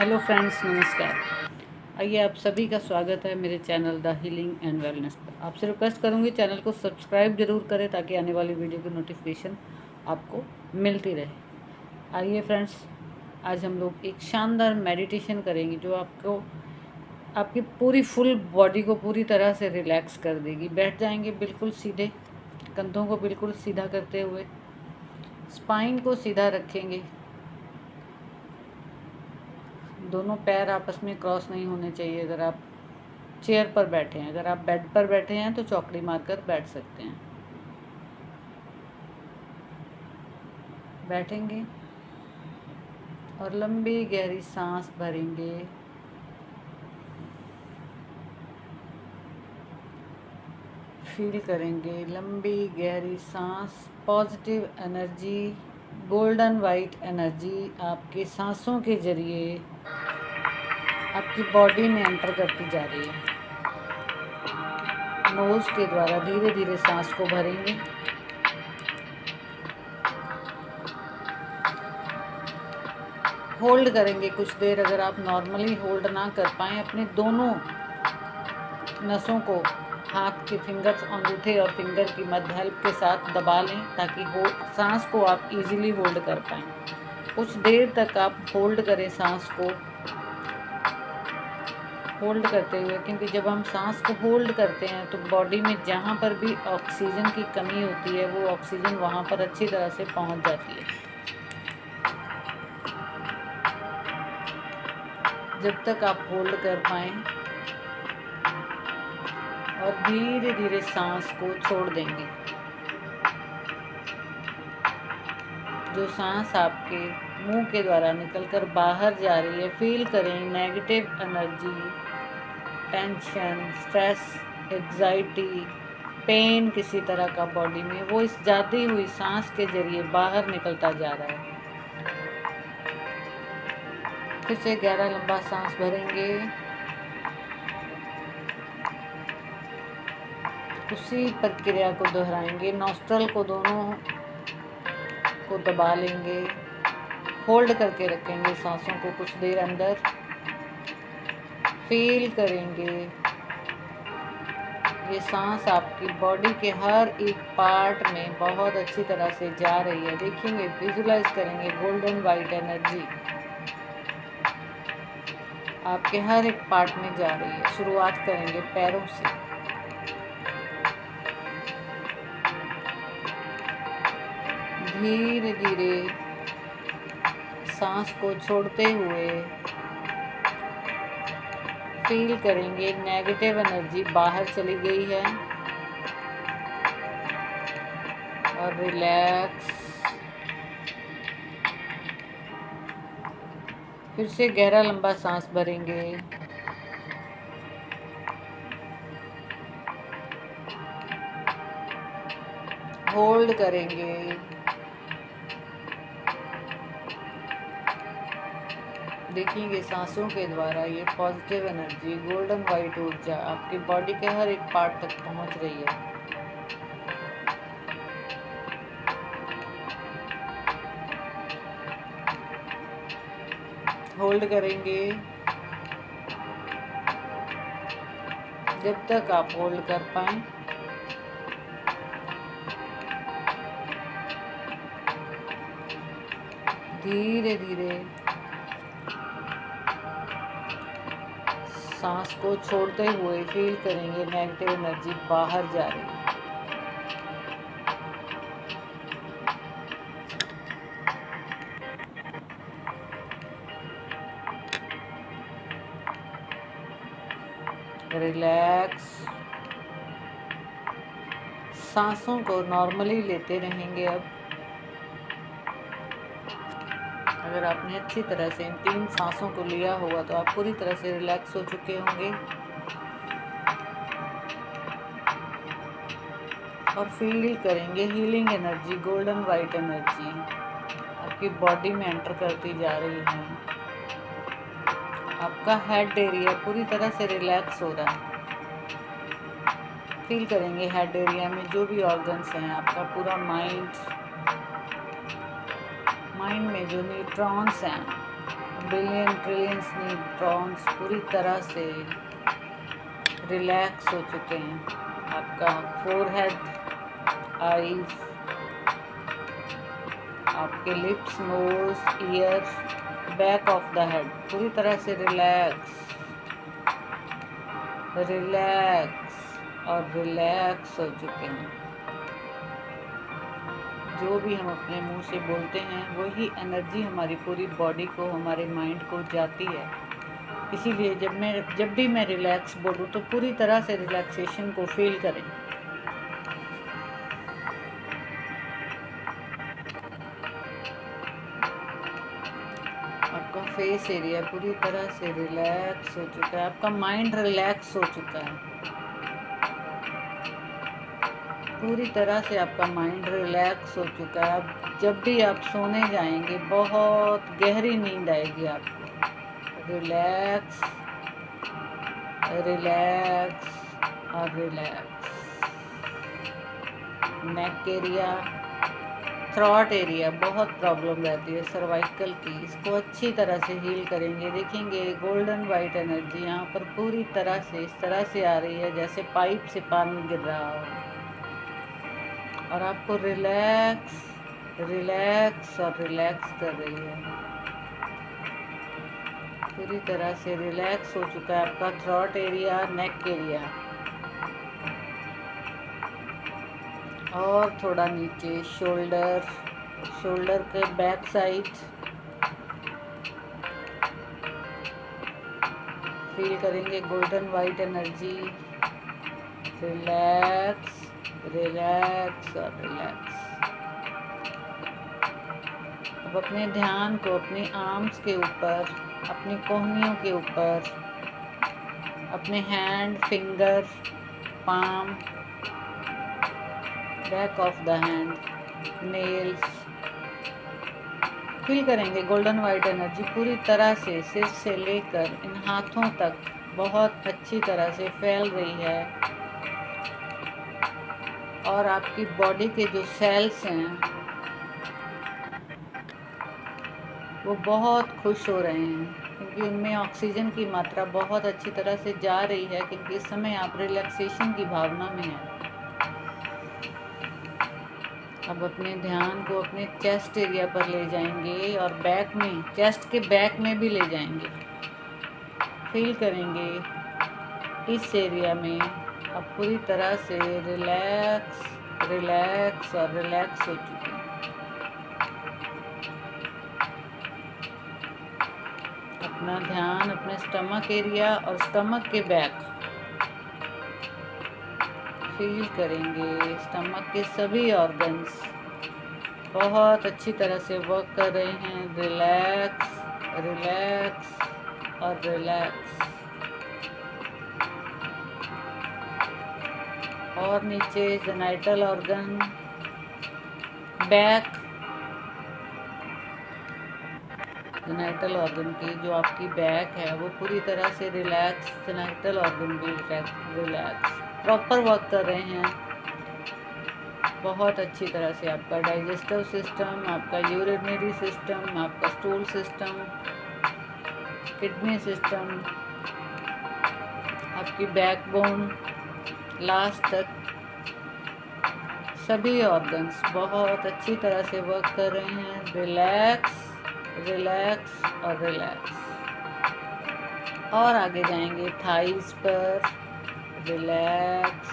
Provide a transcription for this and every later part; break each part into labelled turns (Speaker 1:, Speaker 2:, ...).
Speaker 1: Hello friends, नमस्कार। आइए, आप सभी का स्वागत है मेरे channel the healing and wellness पर। आपसे रिक्वेस्ट करूंगी चैनल को सब्सक्राइब जरूर करें ताकि आने वाली वीडियो की नोटिफिकेशन आपको मिलती रहे। आइए फ्रेंड्स, आज हम लोग एक शानदार मेडिटेशन करेंगे जो आपको आपकी पूरी फुल बॉडी को पूरी तरह से रिलैक्स कर देगी। बैठ जाएंगे बिल्कुल सीधे, कंधों को बिल्कुल सीधा करते हुए, स्पाइन को सीधा रखेंगे। दोनों पैर आपस में क्रॉस नहीं होने चाहिए। अगर आप चेयर पर बैठे हैं, अगर आप बेड पर बैठे हैं तो चौकड़ी मारकर बैठ सकते हैं। बैठेंगे और लंबी गहरी सांस भरेंगे। फील करेंगे लंबी गहरी सांस, positive energy, golden white energy आपके सांसों के जरिए आपकी बॉडी में एंटर करती जा रही है। नोज के द्वारा धीरे धीरे सांस को भरेंगे। होल्ड करेंगे कुछ देर। अगर आप नॉर्मली होल्ड ना कर पाएँ, अपने दोनों नसों को हाथ के फिंगर्स, अंगूठे और फिंगर की मध्य हेल्प के साथ दबा लें ताकि सांस को आप इजीली होल्ड कर पाएँ। कुछ देर तक आप होल्ड करें सांस को, होल्ड करते हुए, क्योंकि जब हम सांस को होल्ड करते हैं तो बॉडी में जहाँ पर भी ऑक्सीजन की कमी होती है वो ऑक्सीजन वहाँ पर अच्छी तरह से पहुँच जाती है। जब तक आप होल्ड कर पाएँ और धीरे धीरे सांस को छोड़ देंगे। जो सांस आपके मुंह के द्वारा निकलकर बाहर जा रही है, फील करें negative energy, tension, stress, anxiety, pain किसी तरह का बॉडी में, वो इस जाती हुई सांस के जरिए बाहर निकलता जा रहा है। फिर से गहरा लंबा सांस भरेंगे। उसी प्रक्रिया को दोहराएंगे। नॉस्ट्रल को दोनों को दबा लेंगे, होल्ड करके रखेंगे सांसों को कुछ देर अंदर। फील करेंगे ये सांस आपकी बॉडी के हर एक पार्ट में बहुत अच्छी तरह से जा रही है। देखेंगे, विजुलाइज करेंगे गोल्डन वाइट एनर्जी आपके हर एक पार्ट में जा रही है। शुरुआत करेंगे पैरों से। धीरे धीरे सांस को छोड़ते हुए फील करेंगे नेगेटिव एनर्जी बाहर चली गई है और रिलैक्स। फिर से गहरा लंबा सांस भरेंगे। होल्ड करेंगे। देखिए, सांसों के द्वारा ये पॉजिटिव एनर्जी, गोल्डन वाइट ऊर्जा आपकी बॉडी के हर एक पार्ट तक पहुंच रही है। होल्ड करेंगे जब तक आप होल्ड कर पाएं। धीरे धीरे सांस को छोड़ते हुए फील करेंगे नेगेटिव एनर्जी बाहर जा रही है। रिलैक्स। सांसों को नॉर्मली लेते रहेंगे। अब अगर आपने अच्छी तरह से इन 3 सांसों को लिया होगा तो आप पूरी तरह से रिलैक्स हो चुके होंगे। और फील करेंगे healing energy, golden white energy आपकी बॉडी में एंटर करती जा रही है। आपका हेड एरिया पूरी तरह से रिलैक्स हो रहा है। फील करेंगे हेड एरिया में जो भी ऑर्गन्स हैं, आपका पूरा माइंड में जो न्यूट्रॉन्स हैं बिलियन ट्रिलियंस न्यूट्रॉन्स पूरी तरह से रिलैक्स हो चुके हैं। आपका फोरहेड, आईज, आपके lips, nose, ear, back of the head पूरी तरह से रिलैक्स और रिलैक्स हो चुके हैं। जो भी हम अपने मुंह से बोलते हैं वही एनर्जी हमारी पूरी बॉडी को, हमारे माइंड को जाती है। इसीलिए जब भी मैं रिलैक्स बोलूँ तो पूरी तरह से रिलैक्सेशन को फील करें। आपका फेस एरिया पूरी तरह से रिलैक्स हो चुका है, आपका माइंड रिलैक्स हो चुका है, पूरी तरह से आपका माइंड रिलैक्स हो चुका है। अब जब भी आप सोने जाएंगे बहुत गहरी नींद आएगी आपको। रिलैक्स और relax. Neck area, throat area बहुत प्रॉब्लम रहती है सर्वाइकल की, इसको अच्छी तरह से हील करेंगे। देखेंगे गोल्डन वाइट एनर्जी यहाँ पर पूरी तरह से इस तरह से आ रही है जैसे पाइप से पानी गिर रहा हो, और आपको रिलैक्स और रिलैक्स कर रही है। पूरी तरह से रिलैक्स हो चुका है आपका थ्रॉट एरिया, नेक एरिया, और थोड़ा नीचे शोल्डर के बैक साइड फील करेंगे गोल्डन वाइट एनर्जी। रिलैक्स और रिलैक्स। अब अपने ध्यान को अपने आर्म्स के ऊपर, अपनी कोहनियों के ऊपर, अपने hand, finger, palm, back of the hand, nails feel करेंगे। गोल्डन वाइट एनर्जी पूरी तरह से सिर से लेकर इन हाथों तक बहुत अच्छी तरह से फैल रही है, और आपकी बॉडी के जो सेल्स हैं वो बहुत खुश हो रहे हैं क्योंकि उनमें ऑक्सीजन की मात्रा बहुत अच्छी तरह से जा रही है, क्योंकि इस समय आप रिलैक्सेशन की भावना में हैं। अब अपने ध्यान को अपने चेस्ट एरिया पर ले जाएंगे और बैक में, चेस्ट के बैक में भी ले जाएंगे। फील करेंगे इस एरिया में अब पूरी तरह से रिलैक्स और रिलैक्स हो चुके हैं। अपना ध्यान अपने स्टमक एरिया और स्टमक के बैक फील करेंगे। स्टमक के सभी ऑर्गन्स बहुत अच्छी तरह से वर्क कर रहे हैं। रिलैक्स और रिलैक्स। और नीचे genital organ, back, genital organ की जो आपकी बैक है वो पूरी तरह से रिलैक्स, जेनाइटल ऑर्गन भी रिलैक्स, प्रॉपर वर्क कर रहे हैं बहुत अच्छी तरह से। आपका डाइजेस्टिव सिस्टम, आपका यूरिनरी सिस्टम, आपका स्टूल सिस्टम, किडनी सिस्टम, आपकी बैकबोन लास्ट तक सभी ऑर्गन्स बहुत अच्छी तरह से वर्क कर रहे हैं। रिलैक्स और रिलैक्स। और आगे जाएंगे थाइस पर। रिलैक्स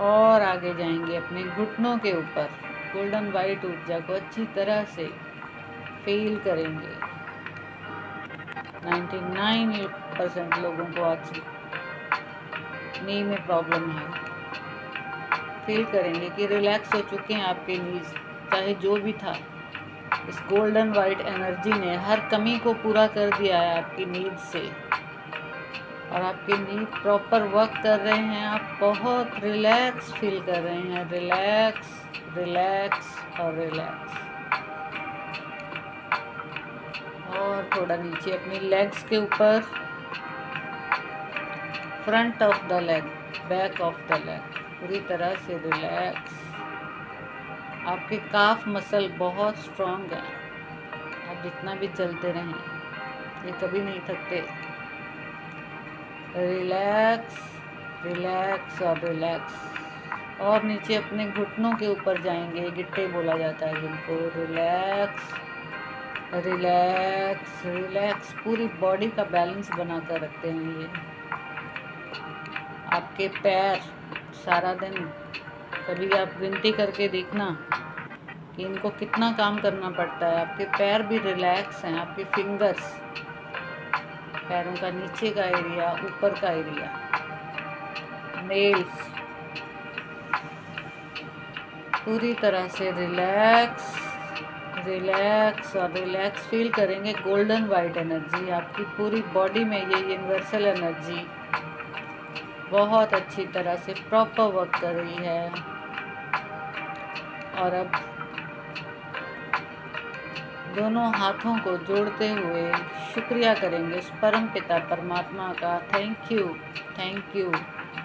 Speaker 1: और आगे जाएंगे अपने घुटनों के ऊपर। गोल्डन वाइट ऊर्जा को अच्छी तरह से फील करेंगे। 99% लोगों को आज नी में प्रॉब्लम है। फील करेंगे कि रिलैक्स हो चुके हैं आपके नीज, चाहे जो भी था। इस गोल्डन वाइट एनर्जी ने हर कमी को पूरा कर दिया है आपकी नीड से, और आपके नीड प्रॉपर वर्क कर रहे हैं। आप बहुत रिलैक्स फील कर रहे हैं। रिलैक्स और रिलैक्स। और थोड़ा नीचे अपनी लेग्स के ऊपर, front of the leg, back of the leg पूरी तरह से रिलैक्स। आपके काफ मसल बहुत स्ट्रॉन्ग है। आप जितना भी चलते रहें, ये कभी नहीं थकते। रिलैक्स, रिलैक्स और रिलैक्स। और नीचे अपने घुटनों के ऊपर जाएंगे, गिट्टे बोला जाता है जिनको। Relax, relax, relax. पूरी बॉडी का बैलेंस बना कर रखते हैं ये। आपके पैर सारा दिन, कभी आप गिनती करके देखना कि इनको कितना काम करना पड़ता है। आपके पैर भी रिलैक्स हैं। आपके फिंगर्स, पैरों का नीचे का एरिया, ऊपर का एरिया, नेल्स पूरी तरह से रिलैक्स, रिलैक्स और रिलैक्स। फील करेंगे गोल्डन वाइट एनर्जी आपकी पूरी बॉडी में। ये यूनिवर्सल एनर्जी बहुत अच्छी तरह से प्रॉपर वर्क कर रही है। और अब दोनों हाथों को जोड़ते हुए शुक्रिया करेंगे उस परम पिता परमात्मा का। Thank you, thank you,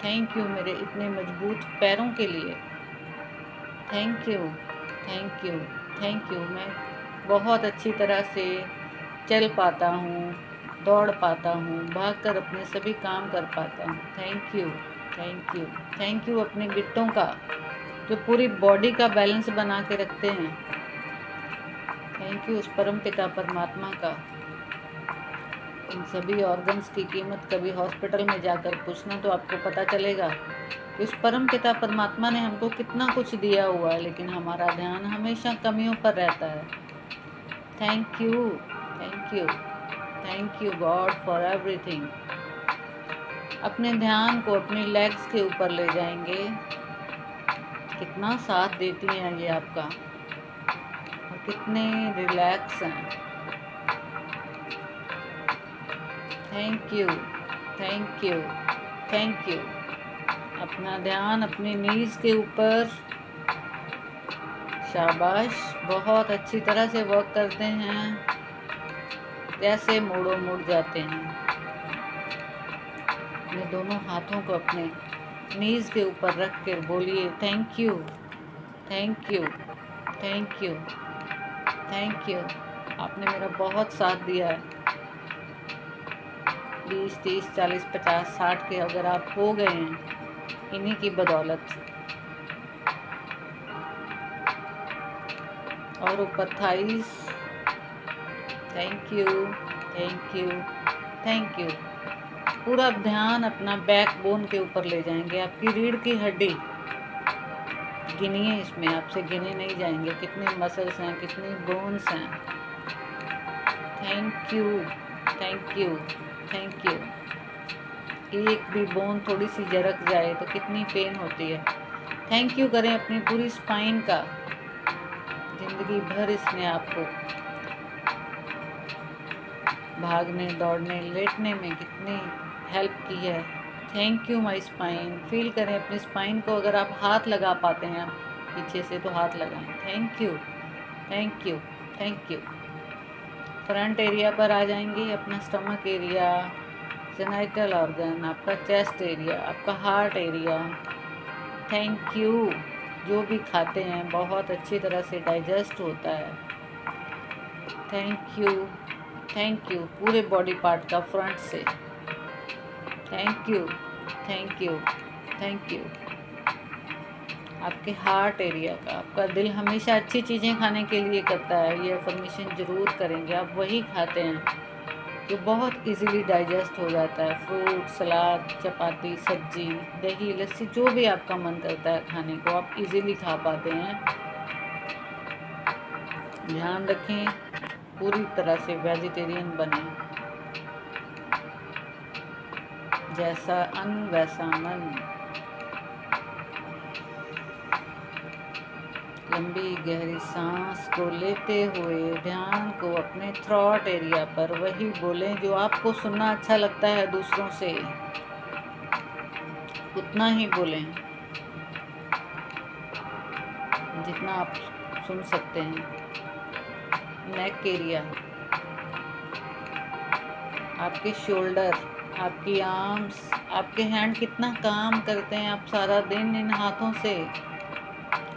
Speaker 1: thank you मेरे इतने मजबूत पैरों के लिए। Thank you, thank you, thank you. मैं बहुत अच्छी तरह से चल पाता हूँ, दौड़ पाता हूँ, भागकर अपने सभी काम कर पाता हूँ। Thank you, thank you, thank you अपने गिट्टों का जो पूरी बॉडी का बैलेंस बना के रखते हैं। थैंक यू उस परम पिता परमात्मा का। इन सभी ऑर्गन्स की कीमत कभी हॉस्पिटल में जाकर पूछना तो आपको पता चलेगा कि उस परम पिता परमात्मा ने हमको कितना कुछ दिया हुआ है, लेकिन हमारा ध्यान हमेशा कमियों पर रहता है। Thank you, thank you, thank you God for everything. अपने ध्यान को अपनी लेग्स के ऊपर ले जाएंगे। कितना साथ देती हैं ये आपका, और कितने रिलैक्स हैं। Thank you, thank you, thank you. अपना ध्यान अपनी नीज के ऊपर। शाबाश, बहुत अच्छी तरह से वर्क करते हैं। कैसे मोड़ो मुड़ जाते हैं। अपने दोनों हाथों को अपने नीज के ऊपर रख कर बोलिए thank you, thank you, thank you, thank you. आपने मेरा बहुत साथ दिया है। 20, 30, 40, 50, 60 के अगर आप हो गए हैं इन्हीं की बदौलत। और ऊपर thighs. Thank you, thank you, thank you. पूरा ध्यान अपना बैक बोन के ऊपर ले जाएंगे। आपकी रीढ़ की हड्डी गिनिए, इसमें आपसे गिने नहीं जाएंगे कितने मसल्स हैं, कितनी बोन्स हैं। Thank you, thank you, thank you. एक भी बोन थोड़ी सी जरक जाए तो कितनी पेन होती है। थैंक यू करें अपनी पूरी स्पाइन का। जिंदगी भर इसने आपको भागने, दौड़ने, लेटने में कितनी हेल्प की है। Thank you my spine. Feel करें अपनी स्पाइन को। अगर आप हाथ लगा पाते हैं पीछे से तो हाथ लगाएं। Thank you, thank you, thank you. Front area पर आ जाएंगे। अपना स्टमक एरिया, जेनाइटल ऑर्गन, आपका चेस्ट एरिया, आपका हार्ट एरिया। Thank you. जो भी खाते हैं बहुत अच्छी तरह से डाइजेस्ट होता है। Thank you, thank you. पूरे बॉडी पार्ट का फ्रंट से thank you, thank you, thank you. आपके हार्ट एरिया का। आपका दिल हमेशा अच्छी चीज़ें खाने के लिए करता है। ये अफर्मेशन ज़रूर करेंगे। आप वही खाते हैं जो बहुत इजीली डाइजेस्ट हो जाता है। फ्रूट, सलाद, चपाती, सब्जी, दही, लस्सी, जो भी आपका मन करता है खाने को आप इजीली खा पाते हैं। ध्यान रखें पूरी तरह से वेजिटेरियन बने। जैसा अन्न वैसा मन। लंबी गहरी सांस को लेते हुए ध्यान को अपने थ्रॉट एरिया पर वही बोलें जो आपको सुनना अच्छा लगता है दूसरों से, उतना ही बोलें जितना आप सुन सकते हैं। नेक एरिया, आपके शोल्डर, आपकी आर्म्स, आपके हैंड कितना काम करते हैं आप सारा दिन इन हाथों से।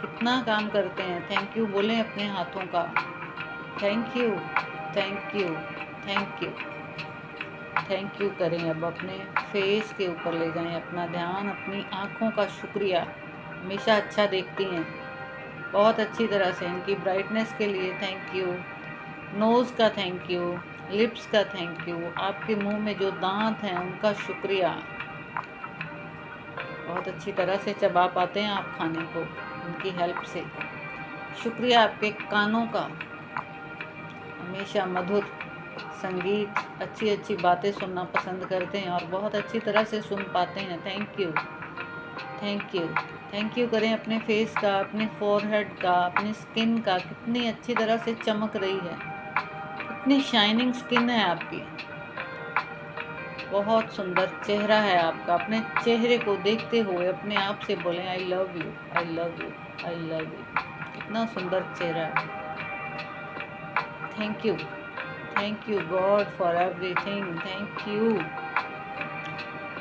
Speaker 1: कितना कितना काम करते हैं। थैंक यू बोलें अपने हाथों का। Thank you, thank you, thank you, thank you करें। अब अपने फेस के ऊपर ले जाएं अपना ध्यान। अपनी आँखों का शुक्रिया, हमेशा अच्छा देखती हैं बहुत अच्छी तरह से। इनकी ब्राइटनेस के लिए थैंक यू। नोज़ का थैंक यू, लिप्स का थैंक यू, आपके मुंह में जो दांत हैं उनका शुक्रिया। बहुत अच्छी तरह से चबा पाते हैं आप खाने को उनकी हेल्प से। शुक्रिया आपके कानों का, हमेशा मधुर संगीत, अच्छी अच्छी बातें सुनना पसंद करते हैं और बहुत अच्छी तरह से सुन पाते हैं। Thank you, thank you, thank you करें अपने फेस का, अपने फोरहेड का, अपनी स्किन का। कितनी अच्छी तरह से चमक रही है, कितनी शाइनिंग स्किन है आपकी, बहुत सुंदर चेहरा है आपका। अपने चेहरे को देखते हुए अपने आप से बोलें I love you, I love you, I love you. कितना सुंदर चेहरा है। Thank you, thank you God for everything, thank you.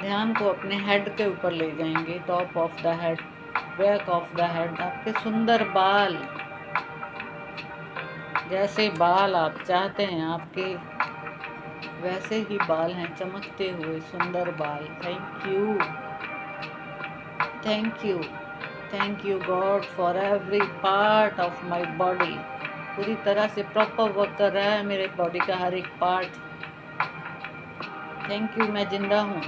Speaker 1: ध्यान को अपने हेड के ऊपर ले जाएंगे, top of the head, back of the head. आपके सुंदर बाल, जैसे बाल आप चाहते हैं आपके वैसे ही बाल हैं, चमकते हुए सुंदर बाल। Thank you, thank you, thank you God for every part of my body. पूरी तरह से प्रॉपर वर्क कर रहा है मेरे बॉडी का हर एक पार्ट। थैंक यू, मैं जिंदा हूँ।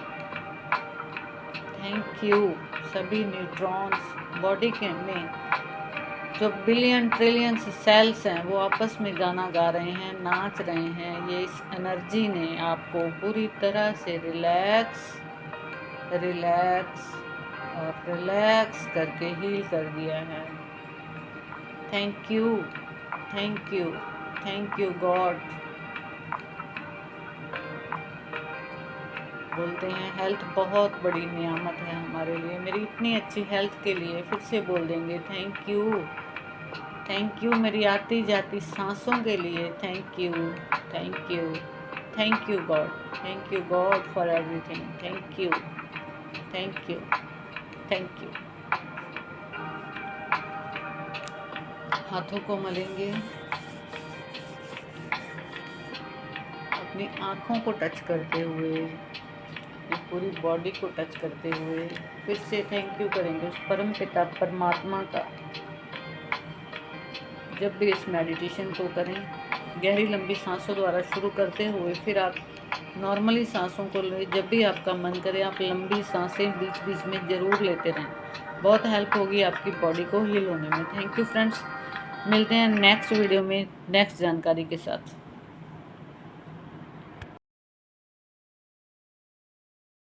Speaker 1: थैंक यू, सभी न्यूट्रॉन्स बॉडी के में जो बिलियन ट्रिलियंस सेल्स हैं वो आपस में गाना गा रहे हैं, नाच रहे हैं। ये इस एनर्जी ने आपको पूरी तरह से रिलैक्स रिलैक्स और रिलैक्स करके हील कर दिया है। Thank you, thank you, thank you God. बोलते हैं हेल्थ बहुत बड़ी नियामत है हमारे लिए। मेरी इतनी अच्छी हेल्थ के लिए फिर से बोल देंगे थैंक यू, थैंक यू। मेरी आती जाती सांसों के लिए thank you, thank you, thank you God, thank you God for everything. Thank you, thank you, thank you. हाथों को मलेंगे, अपनी आँखों को टच करते हुए, पूरी बॉडी को टच करते हुए फिर से थैंक यू करेंगे उस परम पिता परमात्मा का। जब भी इस मेडिटेशन को करें, गहरी लंबी सांसों द्वारा शुरू करते हुए फिर आप नॉर्मली सांसों को ले। जब भी आपका मन करे आप लंबी सांसें बीच बीच में ज़रूर लेते रहें। बहुत हेल्प होगी आपकी बॉडी को हील होने में। थैंक यू फ्रेंड्स, मिलते हैं नेक्स्ट वीडियो में नेक्स्ट जानकारी के साथ।